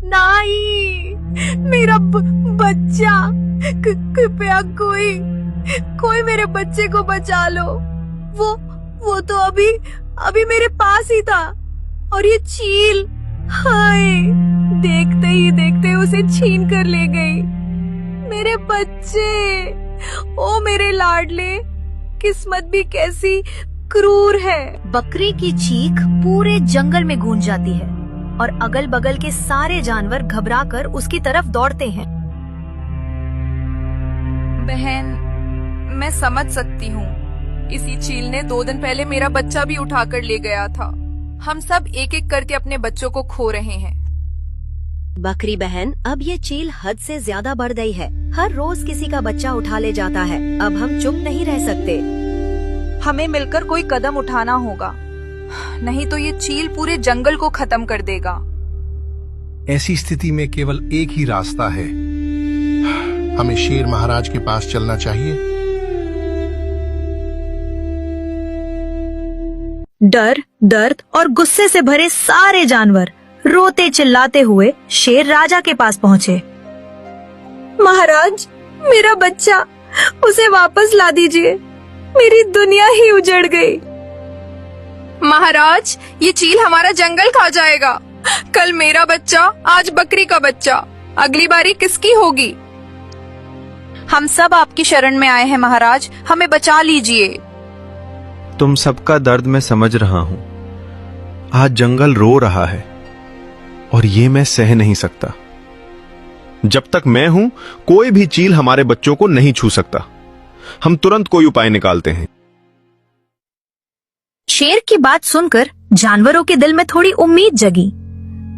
नहीं, मेरा बच्चा, कृपया कोई मेरे बच्चे को बचा लो। वो तो अभी मेरे पास ही था, और ये चील, हाय, देखते ही देखते उसे छीन कर ले गई। मेरे बच्चे, ओ मेरे लाडले, किस्मत भी कैसी क्रूर है। बकरी की चीख पूरे जंगल में गूंज जाती है और अगल बगल के सारे जानवर घबराकर उसकी तरफ दौड़ते हैं। बहन, मैं समझ सकती हूँ, इसी चील ने 2 दिन पहले मेरा बच्चा भी उठाकर ले गया था। हम सब एक एक करके अपने बच्चों को खो रहे हैं। बकरी बहन, अब ये चील हद से ज्यादा बढ़ गई है। हर रोज किसी का बच्चा उठा ले जाता है। अब हम चुप नहीं रह सकते। हमें मिलकर कोई कदम उठाना होगा, नहीं तो ये चील पूरे जंगल को खत्म कर देगा। ऐसी स्थिति में केवल एक ही रास्ता है, हमें शेर महाराज के पास चलना चाहिए। डर, दर्द और गुस्से से भरे सारे जानवर रोते चिल्लाते हुए शेर राजा के पास पहुँचे। महाराज, मेरा बच्चा, उसे वापस ला दीजिए, मेरी दुनिया ही उजड़ गई। महाराज, ये चील हमारा जंगल खा जाएगा। कल मेरा बच्चा, आज बकरी का बच्चा, अगली बारी किसकी होगी? हम सब आपकी शरण में आए हैं महाराज, हमें बचा लीजिए। तुम सबका दर्द मैं समझ रहा हूं। आज जंगल रो रहा है और ये मैं सह नहीं सकता। जब तक मैं हूं, कोई भी चील हमारे बच्चों को नहीं छू सकता। हम तुरंत कोई उपाय निकालते हैं। शेर की बात सुनकर जानवरों के दिल में थोड़ी उम्मीद जगी,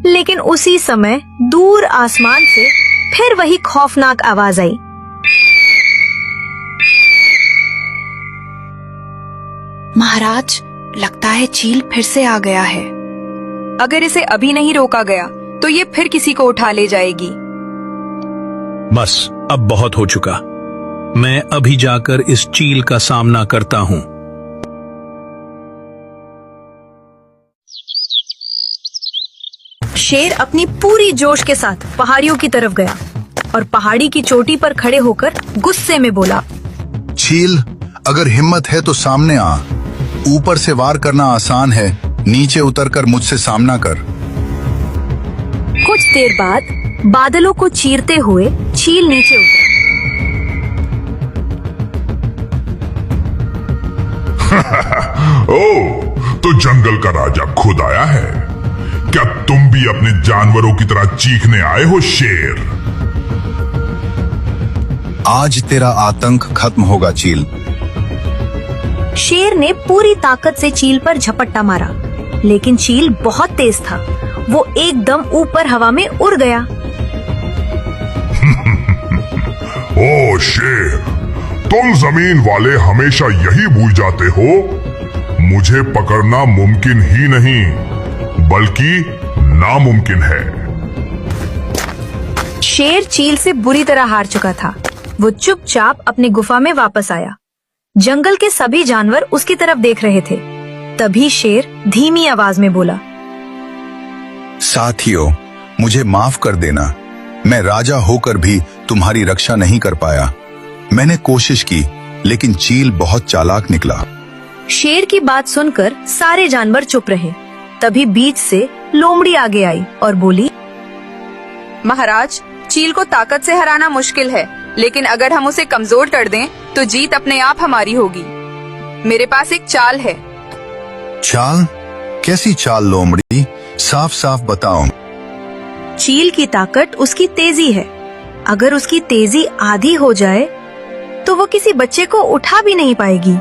लेकिन उसी समय दूर आसमान से फिर वही खौफनाक आवाज आई। महाराज, लगता है चील फिर से आ गया है। अगर इसे अभी नहीं रोका गया तो ये फिर किसी को उठा ले जाएगी। बस, अब बहुत हो चुका। मैं अभी जाकर इस चील का सामना करता हूं। शेर अपनी पूरी जोश के साथ पहाड़ियों की तरफ गया और पहाड़ी की चोटी पर खड़े होकर गुस्से में बोला, चील, अगर हिम्मत है तो सामने आ। ऊपर से वार करना आसान है, नीचे उतरकर मुझसे सामना कर। कुछ देर बाद बादलों को चीरते हुए चील नीचे उतरा। ओह, तो जंगल का राजा खुद आया है। क्या तुम भी अपने जानवरों की तरह चीखने आए हो शेर? आज तेरा आतंक खत्म होगा चील। शेर ने पूरी ताकत से चील पर झपट्टा मारा, लेकिन चील बहुत तेज था। वो एकदम ऊपर हवा में उड़ गया। ओ शेर, तुम जमीन वाले हमेशा यही भूल जाते हो। मुझे पकड़ना मुमकिन ही नहीं, बल्कि नामुमकिन है। शेर चील से बुरी तरह हार चुका था। वो चुपचाप अपनी गुफा में वापस आया। जंगल के सभी जानवर उसकी तरफ देख रहे थे। तभी शेर धीमी आवाज में बोला, साथियों, मुझे माफ कर देना। मैं राजा होकर भी तुम्हारी रक्षा नहीं कर पाया। मैंने कोशिश की, लेकिन चील बहुत चालाक निकला। शेर की बात सुनकर सारे जानवर चुप रहे। तभी बीच से लोमड़ी आगे आई और बोली, महाराज, चील को ताकत से हराना मुश्किल है, लेकिन अगर हम उसे कमजोर कर दें तो जीत अपने आप हमारी होगी। मेरे पास एक चाल है। चाल? कैसी चाल लोमड़ी? साफ साफ बताओ। चील की ताकत उसकी तेजी है। अगर उसकी तेजी आधी हो जाए तो वो किसी बच्चे को उठा भी नहीं पाएगी।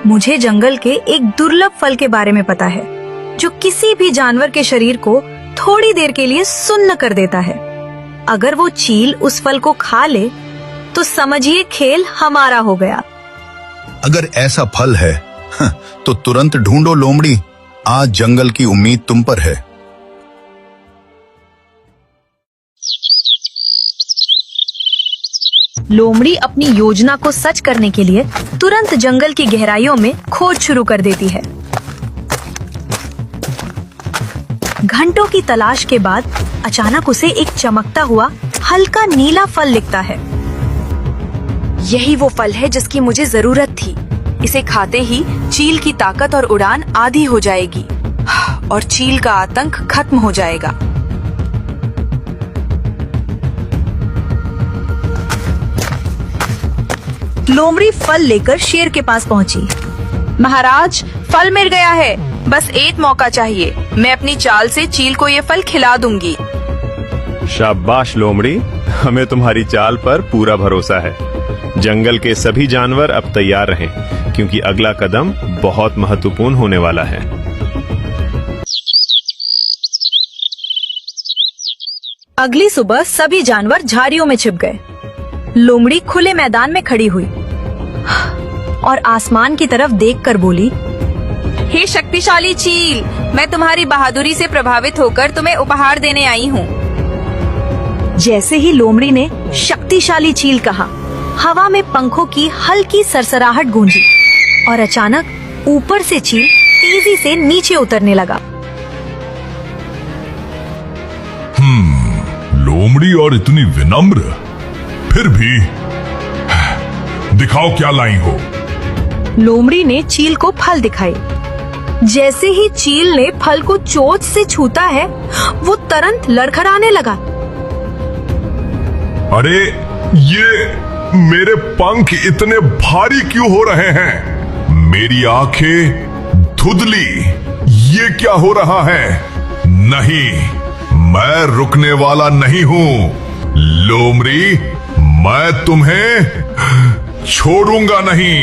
मुझे जंगल के एक दुर्लभ फल के बारे में पता है, जो किसी भी जानवर के शरीर को थोड़ी देर के लिए सुन्न कर देता है। अगर वो चील उस फल को खा ले तो समझिए खेल हमारा हो गया। अगर ऐसा फल है तो तुरंत ढूंढो लोमड़ी। आज जंगल की उम्मीद तुम पर है। लोमड़ी अपनी योजना को सच करने के लिए तुरंत जंगल की गहराइयों में खोज शुरू कर देती है। घंटों की तलाश के बाद अचानक उसे एक चमकता हुआ हल्का नीला फल दिखता है। यही वो फल है जिसकी मुझे जरूरत थी। इसे खाते ही चील की ताकत और उड़ान आधी हो जाएगी और चील का आतंक खत्म हो जाएगा। लोमड़ी फल लेकर शेर के पास पहुंची। महाराज, फल मिल गया है, बस एक मौका चाहिए। मैं अपनी चाल से चील को ये फल खिला दूंगी। शाबाश लोमड़ी, हमें तुम्हारी चाल पर पूरा भरोसा है। जंगल के सभी जानवर अब तैयार रहें, क्योंकि अगला कदम बहुत महत्वपूर्ण होने वाला है। अगली सुबह सभी जानवर झाड़ियों में छिप गए। लोमड़ी खुले मैदान में खड़ी हुई और आसमान की तरफ देखकर बोली, हे शक्तिशाली चील, मैं तुम्हारी बहादुरी से प्रभावित होकर तुम्हें उपहार देने आई हूँ। जैसे ही लोमड़ी ने शक्तिशाली चील कहा, हवा में पंखों की हल्की सरसराहट गूंजी और अचानक ऊपर से चील तेजी से नीचे उतरने लगा। लोमड़ी और इतनी विनम्र, फिर भी दिखाओ क्या लाई हो। लोमड़ी ने चील को फल दिखाए। जैसे ही चील ने फल को चोंच से छूता है, वो तुरंत लड़खड़ाने लगा। अरे, ये मेरे पंख इतने भारी क्यों हो रहे हैं? मेरी आंखें धुंधली, ये क्या हो रहा है? नहीं, मैं रुकने वाला नहीं हूं। लोमड़ी, मैं तुम्हें छोड़ूंगा नहीं।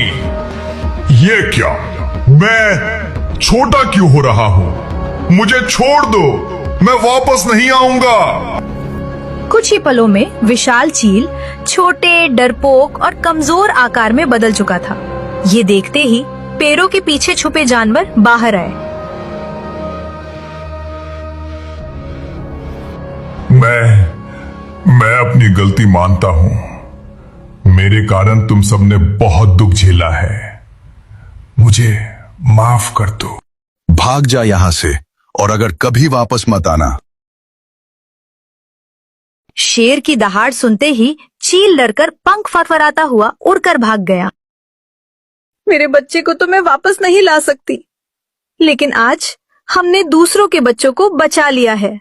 ये क्या? मैं छोटा क्यों हो रहा हूं? मुझे छोड़ दो, मैं वापस नहीं आऊंगा। कुछ ही पलों में विशाल चील छोटे, डरपोक और कमजोर आकार में बदल चुका था। ये देखते ही पेड़ों के पीछे छुपे जानवर बाहर आए। मैं अपनी गलती मानता हूं। मेरे कारण तुम सबने बहुत दुख झेला है। मुझे माफ कर दो। भाग जा यहां से, और अगर कभी वापस मत आना। शेर की दहाड़ सुनते ही चील डरकर पंख फरफराता हुआ उड़कर भाग गया। मेरे बच्चे को तो मैं वापस नहीं ला सकती, लेकिन आज हमने दूसरों के बच्चों को बचा लिया है।